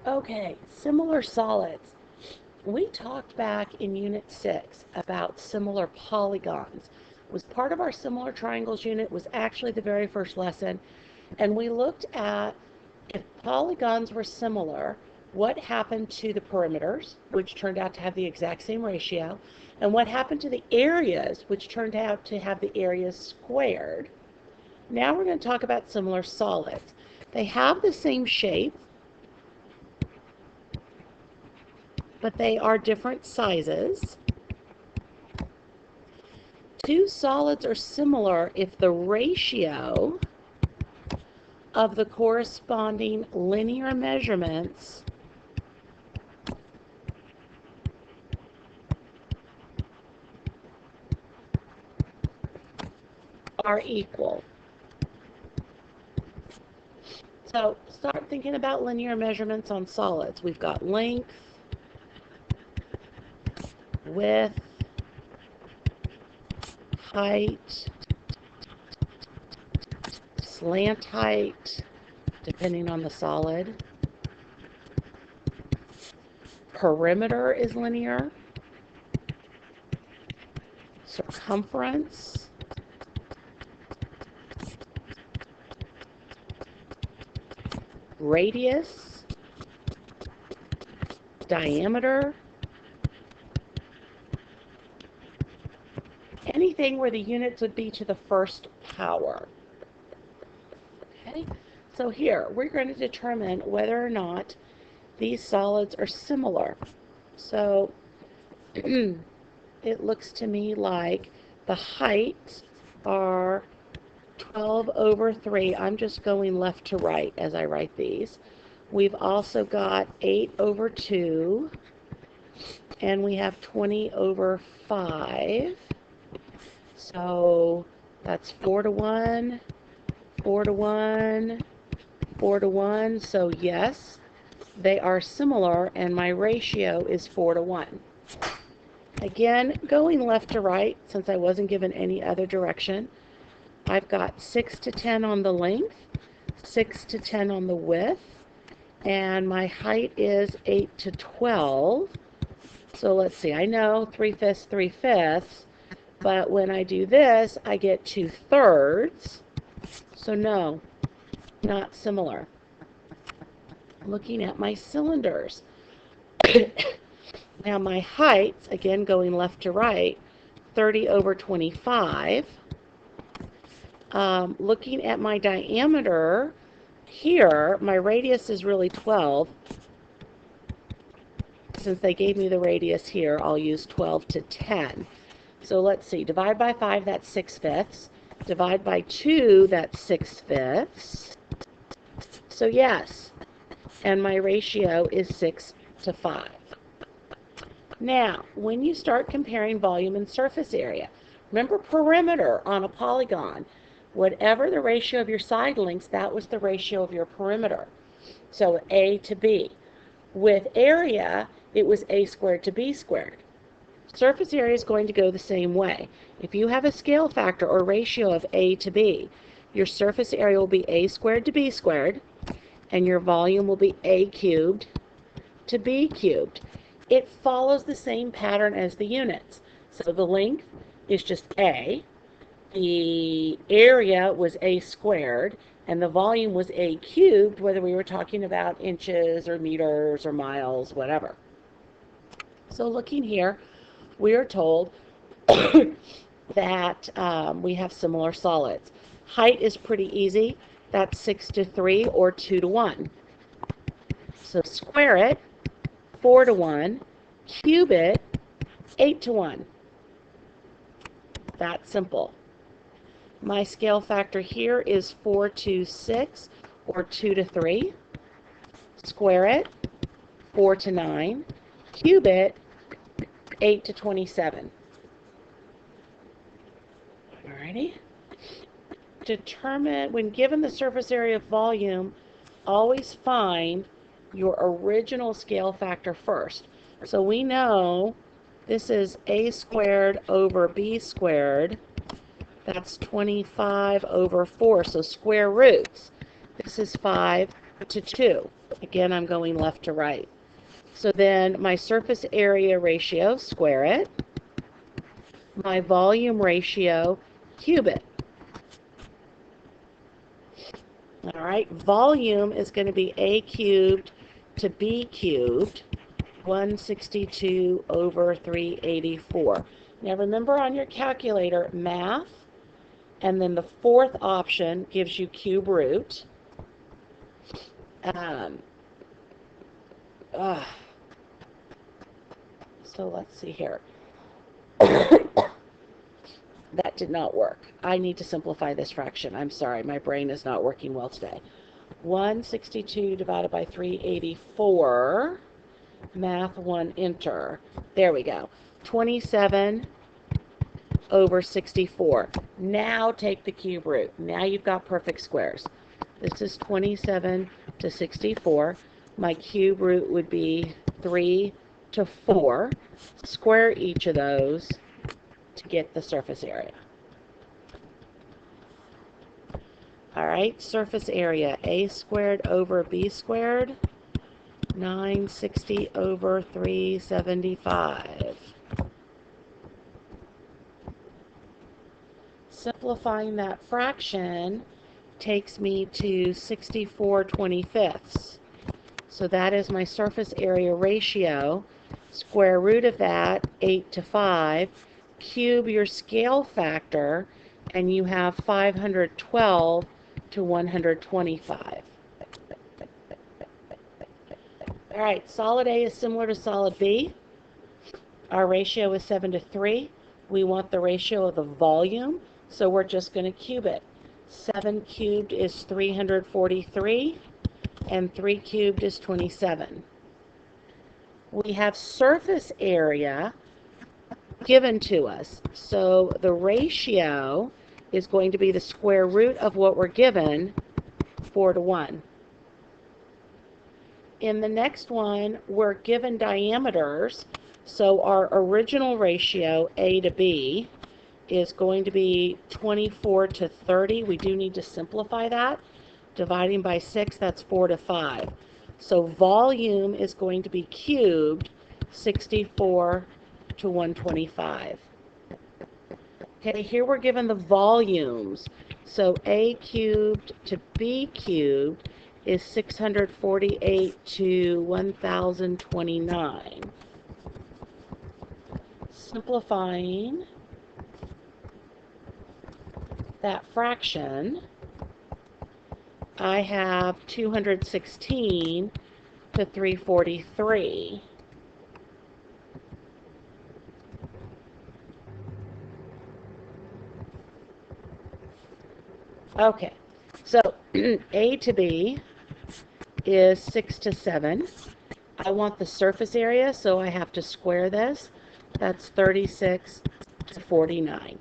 Okay, similar solids. We talked back in Unit 6 about similar polygons. It was part of our similar triangles unit, was actually the very first lesson, and we looked at if polygons were similar, what happened to the perimeters, which turned out to have the exact same ratio, and what happened to the areas, which turned out to have the areas squared. Now we're going to talk about similar solids. They have the same shape, but they are different sizes. Two solids are similar if the ratio of the corresponding linear measurements are equal. So start thinking about linear measurements on solids. We've got length, width, height, slant height, depending on the solid. Perimeter is linear. Circumference. Radius. Diameter. Anything where the units would be to the first power. Okay, so here we're going to determine whether or not these solids are similar. So it looks to me like the heights are 12 over 3. I'm just going left to right as I write these. We've also got 8 over 2, and we have 20 over 5. So that's 4 to 1, 4 to 1, 4 to 1. So yes, they are similar, and my ratio is 4 to 1. Again, going left to right, since I wasn't given any other direction, I've got 6 to 10 on the length, 6 to 10 on the width, and my height is 8 to 12. So let's see, I know 3/5, 3/5, but when I do this, I get 2/3. So no, not similar. Looking at my cylinders. Now my heights, again going left to right, 30 over 25. Looking at my diameter, here, my radius is really 12. Since they gave me the radius here, I'll use 12 to 10. So let's see, divide by 5, that's 6/5. Divide by 2, that's 6/5. So yes, and my ratio is 6 to 5. Now, when you start comparing volume and surface area, remember perimeter on a polygon. Whatever the ratio of your side lengths, that was the ratio of your perimeter. So A to B. With area, it was A squared to B squared. Surface area is going to go the same way. If you have a scale factor or ratio of A to B, your surface area will be A squared to B squared, and your volume will be A cubed to B cubed. It follows the same pattern as the units. So the length is just A, the area was A squared, and the volume was A cubed, whether we were talking about inches or meters or miles, whatever. So looking here, we are told that we have similar solids. Height is pretty easy. That's 6 to 3 or 2 to 1. So square it, 4 to 1, cube it, 8 to 1. That's simple. My scale factor here is 4 to 6 or 2 to 3. Square it, 4 to 9. Cube it, 8 to 27. Alrighty. Determine, when given the surface area of volume, always find your original scale factor first. So we know this is A squared over B squared. That's 25 over 4, so square roots. This is 5 to 2. Again, I'm going left to right. So then my surface area ratio, square it. My volume ratio, cube it. All right, volume is going to be a cubed to b cubed, 162 over 384. Now remember on your calculator, math, and then the fourth option gives you cube root. So let's see here. That did not work. I need to simplify this fraction. I'm sorry, my brain is not working well today. 162 divided by 384. Math 1, enter. There we go. 27 over 64. Now take the cube root. Now you've got perfect squares. This is 27 to 64. My cube root would be 3 to 4. Square each of those to get the surface area. All right, surface area, a squared over b squared, 960 over 375. Simplifying that fraction takes me to 64/25. So that is my surface area ratio. Square root of that, 8 to 5. Cube your scale factor, and you have 512 to 125. All right, solid A is similar to solid B. Our ratio is 7 to 3. We want the ratio of the volume, so we're just going to cube it. 7 cubed is 343, and 3 cubed is 27. We have surface area given to us, so the ratio is going to be the square root of what we're given, 4 to 1. In the next one, we're given diameters, so our original ratio, A to B, is going to be 24 to 30. We do need to simplify that. Dividing by 6, that's 4 to 5. So volume is going to be cubed, 64 to 125. Okay, here we're given the volumes. So A cubed to B cubed is 648 to 1029. Simplifying that fraction, I have 216 to 343. Okay, so A to B is 6 to 7. I want the surface area, so I have to square this. That's 36 to 49.